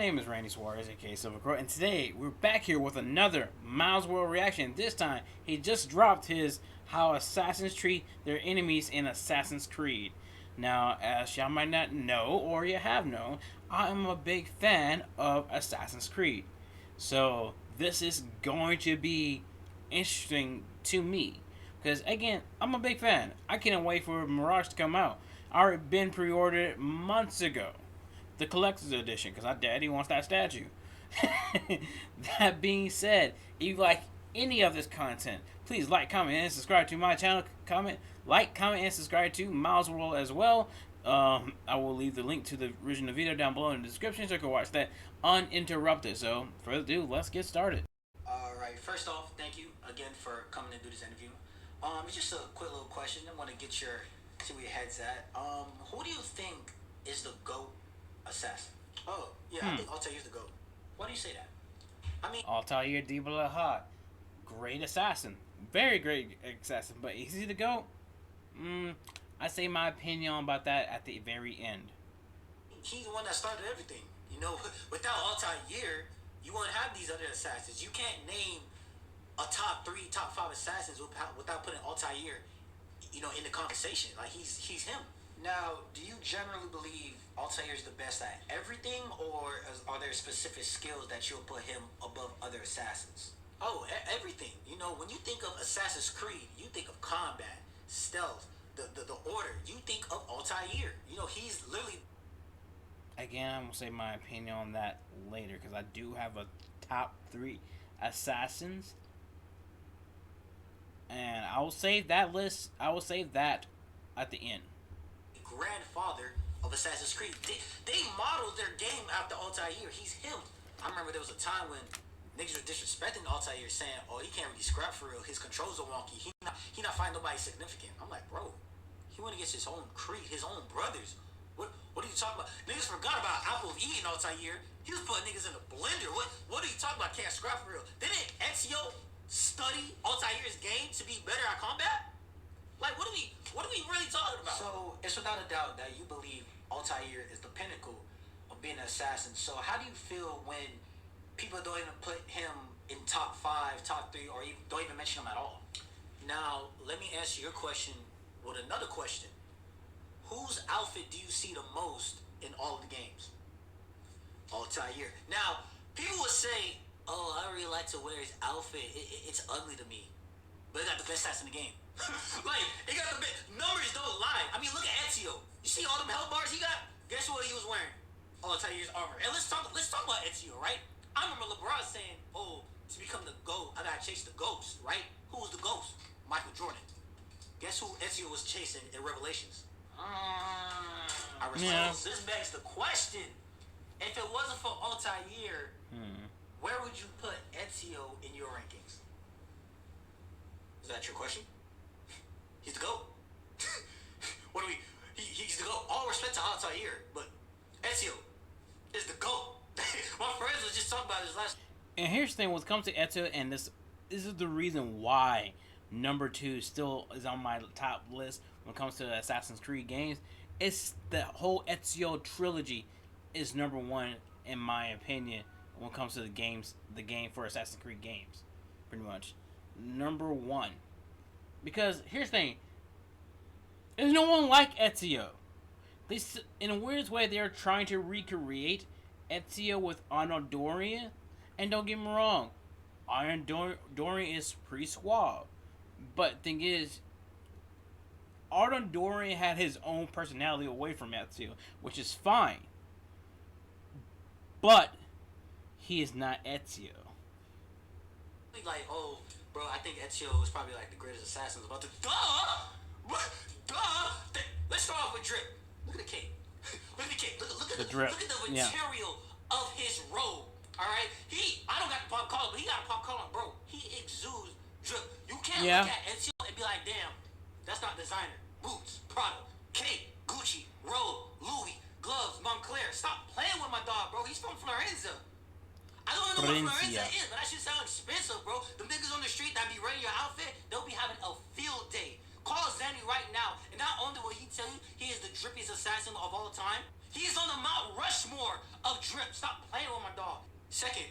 name is Randy Suarez, aka Silver Crow, and today we're back here with another Miles World reaction. This time, he just dropped his How Assassins Treat Their Enemies in Assassin's Creed. Now, as y'all might not know, or you have known, I am a big fan of Assassin's Creed. So, this is going to be interesting to me. Because, again, I'm a big fan. I can't wait for Mirage to come out. I already been pre-ordered months ago. The collector's edition, because our daddy wants that statue. That being said, if you like any of this content, please like, comment, and subscribe to my channel. Comment, and subscribe to MalsWRLD as well. I will leave the link to the original video down below in the description so you can watch that uninterrupted. So, further ado, let's get started. Alright, first off, thank you again for coming and do this interview. It's just a quick little question. I want to get see where your head's at. Who do you think is the GOAT assassin? Oh, yeah, I think Altaïr's the GOAT. Why do you say that? I mean, Altaïr Hot, great assassin, very great assassin, but is he the GOAT? I say my opinion about that at the very end. He's the one that started everything. You know, without Altaïr, you won't have these other assassins. You can't name a top 3, top 5 assassins without putting Altaïr, you know, in the conversation. Like he's him. Now, do you generally believe Altaïr is the best at everything, or are there specific skills that you'll put him above other assassins? Oh, everything. You know, when you think of Assassin's Creed, you think of combat, stealth, the order. You think of Altaïr. You know, he's literally... Again, I'm going to say my opinion on that later, because I do have a top 3 assassins. And I will save that list. I will save that at the end. Grandfather of Assassin's Creed. They modeled their game after Altaïr. He's him. I remember there was a time when niggas were disrespecting Altaïr, saying, "Oh, he can't really scrap for real. His controls are wonky. He not finding nobody significant." I'm like, bro, he went against his own Creed, his own brothers. What are you talking about? Niggas forgot about Apple of eating Altaïr. He was putting niggas in a blender. What are you talking about? Can't scrap for real. Didn't Ezio study Altaïr's game to be better at combat? Like, what are we really talking about? So, it's without a doubt that you believe Altaïr is the pinnacle of being an assassin. So, how do you feel when people don't even put him in top 5, top 3, or even, don't even mention him at all? Now, let me answer your question with another question. Whose outfit do you see the most in all of the games? Altaïr. Now, people would say, "Oh, I really like to wear his outfit. It's ugly to me." But it got the best stats in the game. Like, it got the best. Numbers don't lie. I mean, look at Ezio. You see all them health bars he got? Guess what he was wearing? Altaïr's armor. And let's talk about Ezio, right? I remember LeBron saying, "Oh, to become the GOAT, I gotta chase the ghost," right? Who was the ghost? Michael Jordan. Guess who Ezio was chasing in Revelations? I respect. This begs the question. If it wasn't for Altaïr, where would you put Ezio in your rankings? Is that your question? He's the GOAT. He's the GOAT. All respect to Altaïr, but Ezio is the GOAT. My friends was just talking about this last. And here's the thing: when it comes to Ezio, and this is the reason why number 2 still is on my top list when it comes to Assassin's Creed games. It's the whole Ezio trilogy is number 1 in my opinion when it comes to the game for Assassin's Creed games, pretty much number 1. Because here's the thing: there's no one like Ezio. In a weird way, they're trying to recreate Ezio with Arno Dorian, and don't get me wrong, Dorian is pretty suave. But thing is, Arno Dorian had his own personality away from Ezio, which is fine. But he is not Ezio. Like, oh, bro, I think Ezio is probably like the greatest assassin. About to Let's start off with drip. Look at the cape. Look at the cape. Look at the drip. Look at the material of his robe. All right, I don't got the pop collar, but he got a pop collar, bro. He exudes drip. You can't look at Ezio and be like, damn, that's not designer. Boots, Prada, cape, Gucci, robe, Louis, gloves, Montclair. Stop playing with my dog, bro. He's from Florenza. I don't even know what Florenza is, but that shit sound expensive, bro. Them niggas on the street that be wearing your outfit, they'll be having a field day. Call Zanny right now, and not only will he tell you he is the drippiest assassin of all time, he is on the Mount Rushmore of drip. Stop playing with my dog. Second,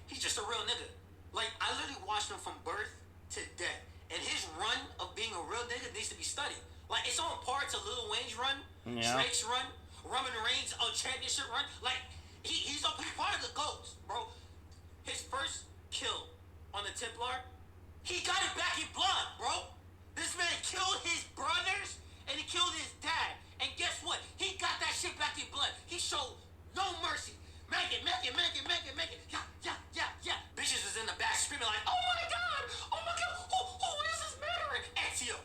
he's just a real nigga. Like, I literally watched him from birth to death. And his run of being a real nigga needs to be studied. Like, it's on par to Lil Wayne's run, Drake's run, Roman Reigns' championship run. Like, he's part of the GOATs, bro. His first kill on the Templar, he got it back in blood, bro. This man killed his brothers and he killed his dad. And guess what? He got that shit back in blood. He showed no mercy. Make it. Yeah. Bitches was in the back screaming like, oh my god, who is this murdering? Ezio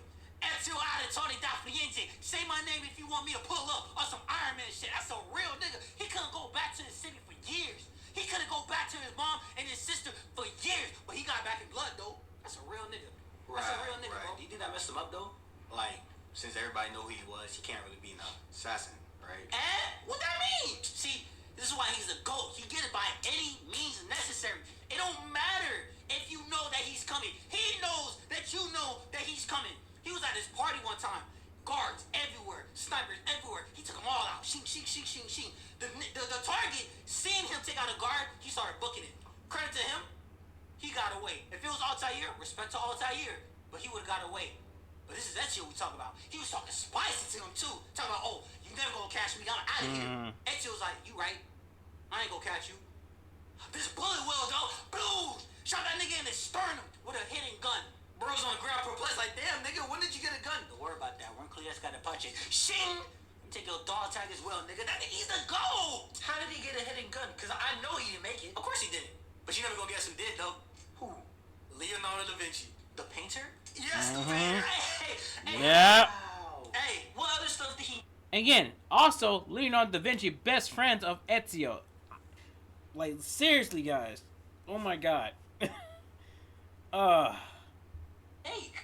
out of Tony Da Friente. Say my name if you want me to pull up on some Iron Man shit. That's a real nigga. He couldn't go back to the city for years. He couldn't go back to his mom and his sister for years. But he got back in blood though. That's a real nigga. That's a real nigga, bro. Do you think that messed him up though? Like, since everybody know who he was, he can't really be an assassin, right? And what that mean? See, this is why he's a GOAT. He get it by any means necessary. It don't matter if you know that he's coming. He knows that you know that he's coming. He was at his party one time. Guards everywhere, snipers everywhere. He took them all out. Shing. The target, seeing him take out a guard, he started booking it. Credit to him, he got away. If it was Altaïr, respect to Altaïr, but he would have got away. But this is Ezio we talk about. He was talking spicy to him too. Talking about, oh, you never gonna catch me, I'm out of here. Ezio was like, you right, I ain't gonna catch you. This bullet will though, blues, shot that nigga in the sternum with a hidden gun. Bro's on the ground perplexed like, damn nigga, when did you get a gun? Don't worry about that, Wrinkly-ass got to punch it. Shing! Take your dog tag as well, nigga. He's the GOAT! How did he get a hidden gun? Cause I know he didn't make it. Of course he didn't. But you never gonna guess who did though. Who? Leonardo da Vinci. The painter? Yes, the painter. Hey. Yeah. Wow. Hey, what other stuff did he... Again, also, Leonardo da Vinci, best friends of Ezio. Like, seriously, guys. Oh my god. Hey,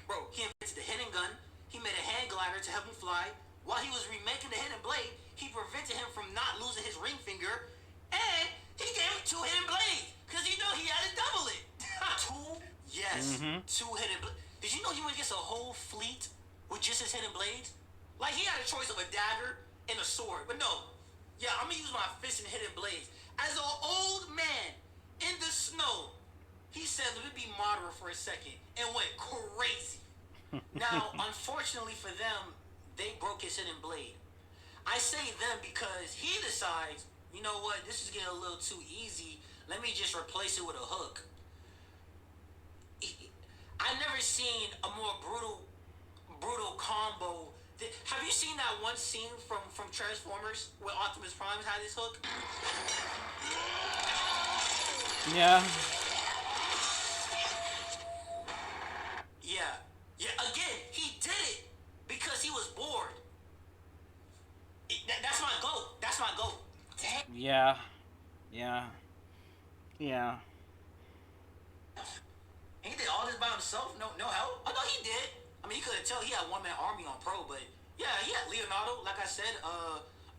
bro, he invented the hidden gun. He made a hand glider to help him fly. While he was remaking the hidden blade, he prevented him from not losing his ring finger. And he gave him 2 hidden blades. Because he knew he had to double it. 2? Yes. 2 hidden blades. Did you know he went against a whole fleet with just his hidden blades? Like, he had a choice of a dagger and a sword. But no. Yeah, I'm going to use my fist and hidden blades. As an old man in the snow, he said, let me be moderate for a second, and went crazy. Now, unfortunately for them, they broke his hidden blade. I say them because he decides, you know what, this is getting a little too easy. Let me just replace it with a hook. I've never seen a more brutal combo. Have you seen that one scene from Transformers where Optimus Prime had his hook? Yeah. Yeah, again, he did it because he was bored. That's my goal. That's my goal. Yeah. He did all this by himself? No help? Oh, no, he did. I mean, you couldn't tell he had one-man army on pro, but yeah, he had Leonardo, like I said,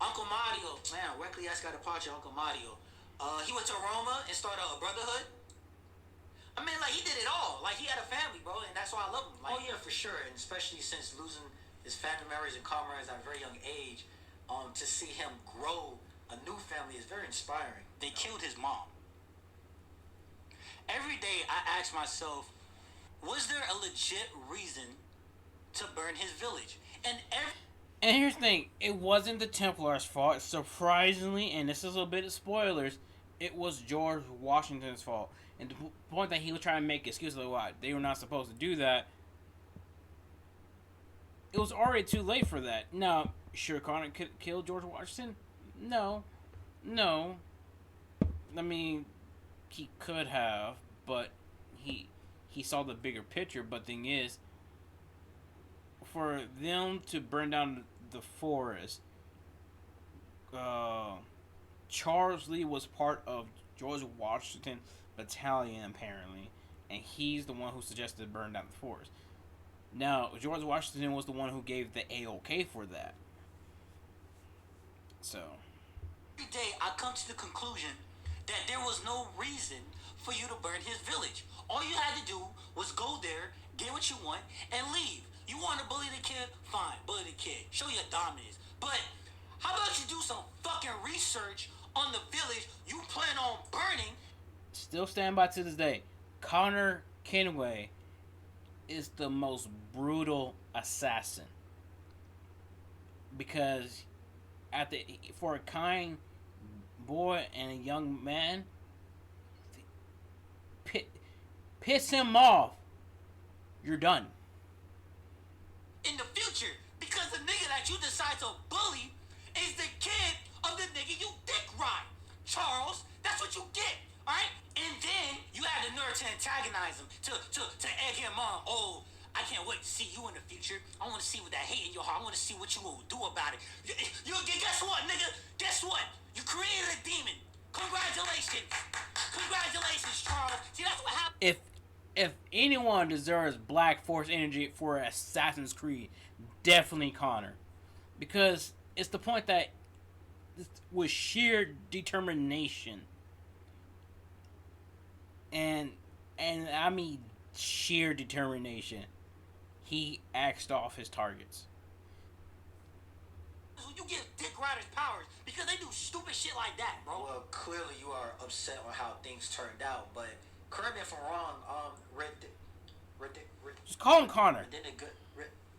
Uncle Mario. Man, Wrinkly-ass got a partner, Uncle Mario. He went to Roma and started a brotherhood. I mean, like, he did it all. Like, he had a family, bro, and that's why I love him. Like, oh, yeah, for sure, and especially since losing his family members and comrades at a very young age, to see him grow a new family is very inspiring. They killed his mom. Every day, I ask myself, was there a legit reason to burn his village? And here's the thing, it wasn't the Templars' fault. Surprisingly, and this is a bit of spoilers, it was George Washington's fault. And the point that he was trying to make excuses like why they were not supposed to do that, it was already too late for that. Now, sure, Connor could kill George Washington? No. I mean, he could have, but he saw the bigger picture. But thing is, for them to burn down the forest, Charles Lee was part of George Washington battalion apparently, and he's the one who suggested to burn down the forest. Now, George Washington was the one who gave the A-OK for that. So every day I come to the conclusion that there was no reason for you to burn his village. All you had to do was go there, get what you want, and leave. You want to bully the kid? Fine, bully the kid. Show your dominance. But how about you do some fucking research on the village you plan on burning. Still stand by to this day. Connor Kenway is the most brutal assassin because for a kind boy and a young man, piss him off, you're done. In the future, because the nigga that you decide to bully is the kid of the nigga you dick ride. Charles, that's what you get, alright? And then you have the nerve to antagonize him, to egg him on. Oh, I can't wait to see you in the future. I want to see what that hate in your heart. I want to see what you will do about it. Guess what, nigga? Guess what? You created a demon. Congratulations. Congratulations, Charles. See, that's what happened. If anyone deserves Black Force energy for Assassin's Creed, definitely Connor. Because it's the point that with sheer determination and I mean sheer determination, he axed off his targets. You give dick riders powers because they do stupid shit like that, bro. Well, clearly you are upset on how things turned out, but correct me if I'm wrong. Just call him Connor.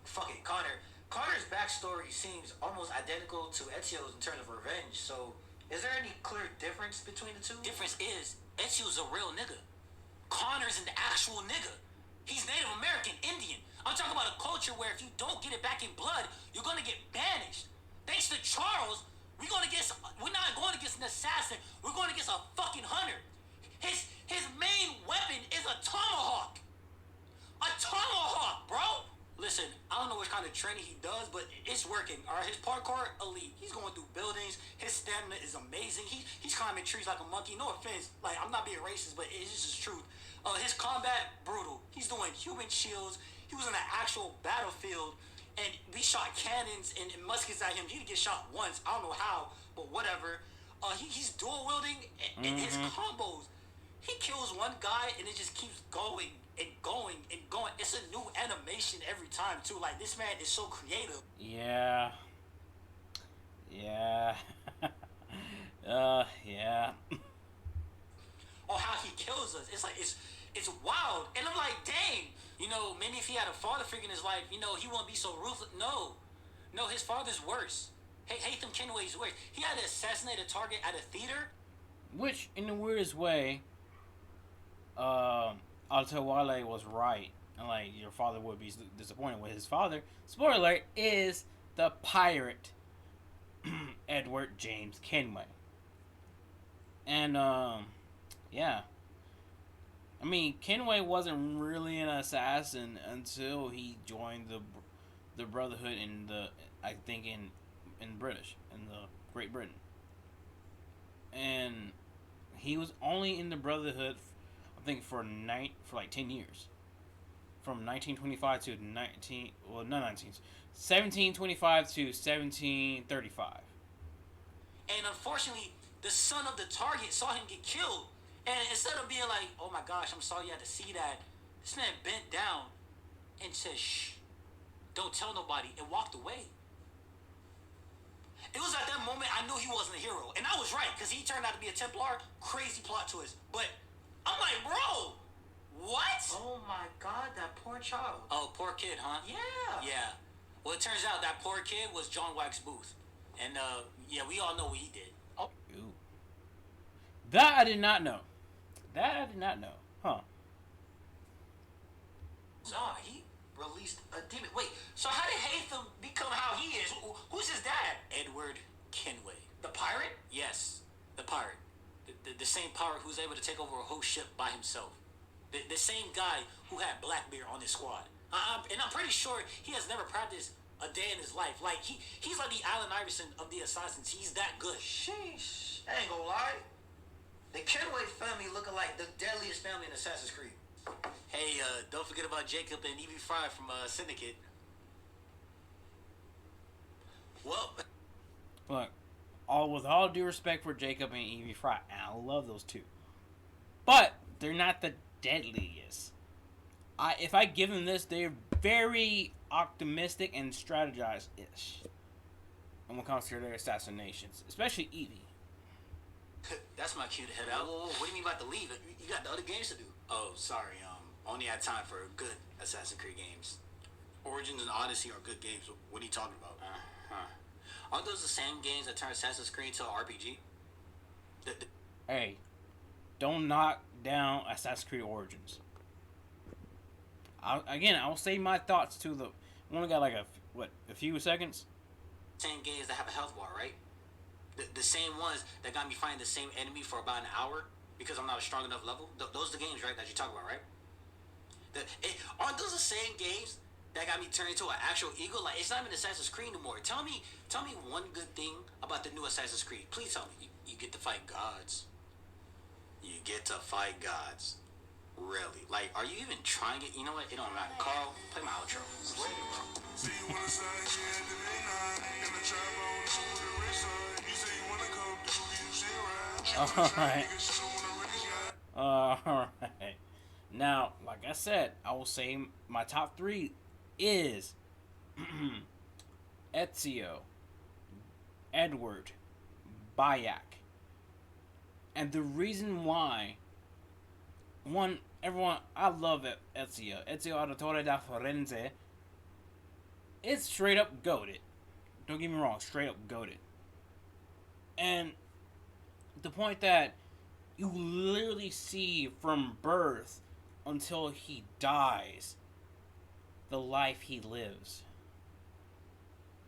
Fuck it, Connor. Connor's backstory seems almost identical to Ezio's in terms of revenge. So, is there any clear difference between the two? Difference is Ezio's a real nigga. Connor's an actual nigga. He's Native American, Indian. I'm talking about a culture where if you don't get it back in blood, you're gonna get banished. Thanks to Charles, we're not going against an assassin. We're going against a fucking hunter. His main weapon is a tomahawk. A tomahawk, bro. Listen, I don't know what kind of training he does, but it's working. All right, his parkour elite. He's going through buildings. His stamina is amazing. He's climbing trees like a monkey. No offense, like I'm not being racist, but it's just the truth. His combat brutal. He's doing human shields. He was in an actual battlefield, and we shot cannons and muskets at him. He didn't get shot once. I don't know how, but whatever. He's dual wielding and his combos. He kills one guy and it just keeps going and going and going. It's a new animation every time too. Like this man is so creative. Yeah. Yeah. Yeah. Oh, how he kills us. It's like it's wild. And I'm like, dang. You know, maybe if he had a father figure in his life, you know, he won't be so ruthless. No, his father's worse. Haytham Kenway's worse. He had to assassinate a target at a theater. Which, in the weirdest way, Altaïr was right. And, like, your father would be disappointed with his father. Spoiler alert, is the pirate Edward James Kenway. And, yeah. I mean, Kenway wasn't really an assassin until he joined the Brotherhood in British, in the Great Britain. And he was only in the Brotherhood, I think, for like 10 years. From 1925 to 1725 to 1735. And unfortunately, the son of the target saw him get killed. And instead of being like, oh my gosh, I'm sorry you had to see that, this man bent down and said, shh, don't tell nobody, and walked away. It was at that moment I knew he wasn't a hero. And I was right, because he turned out to be a Templar. Crazy plot twist. But I'm like, bro, what? Oh my god, that poor child. Oh, poor kid, huh? Yeah. Yeah. Well, it turns out that poor kid was John Wax Booth. And, yeah, we all know what he did. Oh. Ooh. That I did not know. Huh. Nah, he released a demon. Wait, so how did Haytham become how he is? Who's his dad? Edward Kenway. The pirate? Yes, the pirate. The same pirate who's able to take over a whole ship by himself. The same guy who had Blackbeard on his squad. And I'm pretty sure he has never practiced a day in his life. Like, he's like the Allen Iverson of the Assassins. He's that good. Sheesh. I ain't gonna lie. The Kenway family looking like the deadliest family in Assassin's Creed. Hey, don't forget about Jacob and Evie Fry from Syndicate. Well, look, with all due respect for Jacob and Evie Fry, and I love those two, but they're not the deadliest. If I give them this, they're very optimistic and strategized-ish when it comes to their assassinations, especially Evie. That's my cue to head out. Whoa, what do you mean about to leave? You got the other games to do. Oh, sorry. Only had time for good Assassin's Creed games. Origins and Odyssey are good games. What are you talking about? Aren't those the same games that turn Assassin's Creed into an RPG? Hey, don't knock down Assassin's Creed Origins. I'll say my thoughts to the. We only got like a few seconds. Same games that have a health bar, right? The same ones that got me fighting the same enemy for about an hour because I'm not a strong enough level. Those are the games, right, that you talk about, right? Aren't those the same games that got me turned into an actual eagle? Like, it's not even Assassin's Creed anymore. Tell me one good thing about the new Assassin's Creed. Please tell me. You get to fight gods. You get to fight gods. Really? Like, are you even trying it? You know what? It don't matter. Carl, play my outro. Alright. Alright. Now, like I said, I will say my top 3 is Ezio, Edward, Bayek. And the reason why, everyone, I love Ezio. Ezio Auditore da Firenze. It's straight up goated. Don't get me wrong, straight up goated. And the point that you literally see from birth until he dies, the life he lives,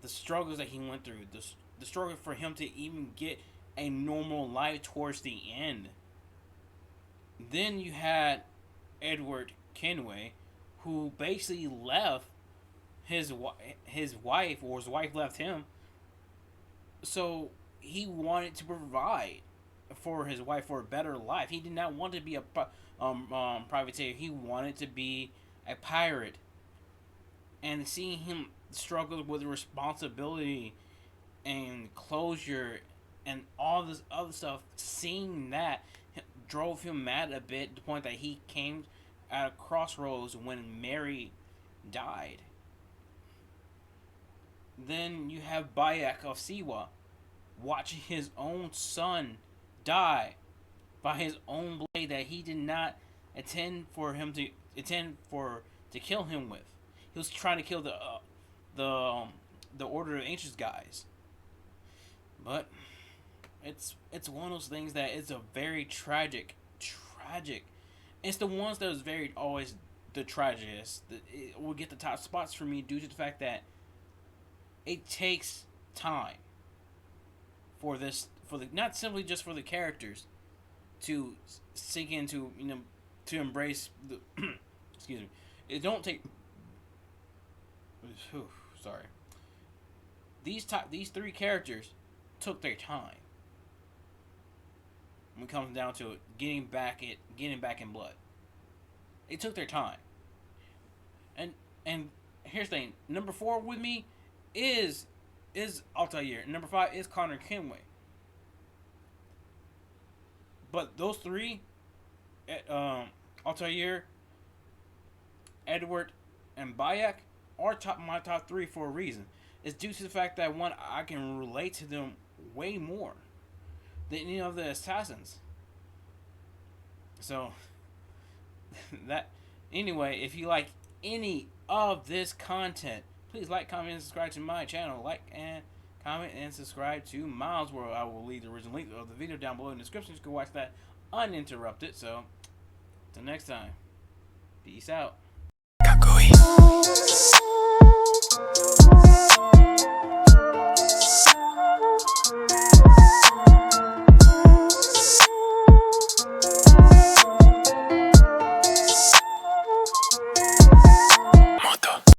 the struggles that he went through, the struggle for him to even get a normal life towards the end. Then you had Edward Kenway, who basically left his wife, or his wife left him, so he wanted to provide for his wife for a better life. He did not want to be a privateer. He wanted to be a pirate. And seeing him struggle with responsibility and closure and all this other stuff, seeing that drove him mad a bit, to the point that he came at a crossroads when Mary died. Then you have Bayek of Siwa, watching his own son die by his own blade that he did not intend to kill him with. He was trying to kill the Order of Ancients guys. But it's one of those things that it's a very tragic. It's the ones that was very always the tragediest. It will get the top spots for me due to the fact that it takes time for this, not simply just for the characters to sink into, to embrace the excuse me. It don't take sorry. These 3 characters took their time when it comes down to it, getting back in blood. It took their time. And here's the thing, number 4 with me is Altaïr. Number 5 is Connor Kenway. But those 3, Altaïr, Edward, and Bayek, are my top 3 for a reason. It's due to the fact that, one, I can relate to them way more than any of the assassins. So that, anyway, if you like any of this content, please like, comment, and subscribe to my channel. Like and comment and subscribe to MalsWRLD. I will leave the original link of the video down below in the description. You can watch that uninterrupted. So, till next time, peace out.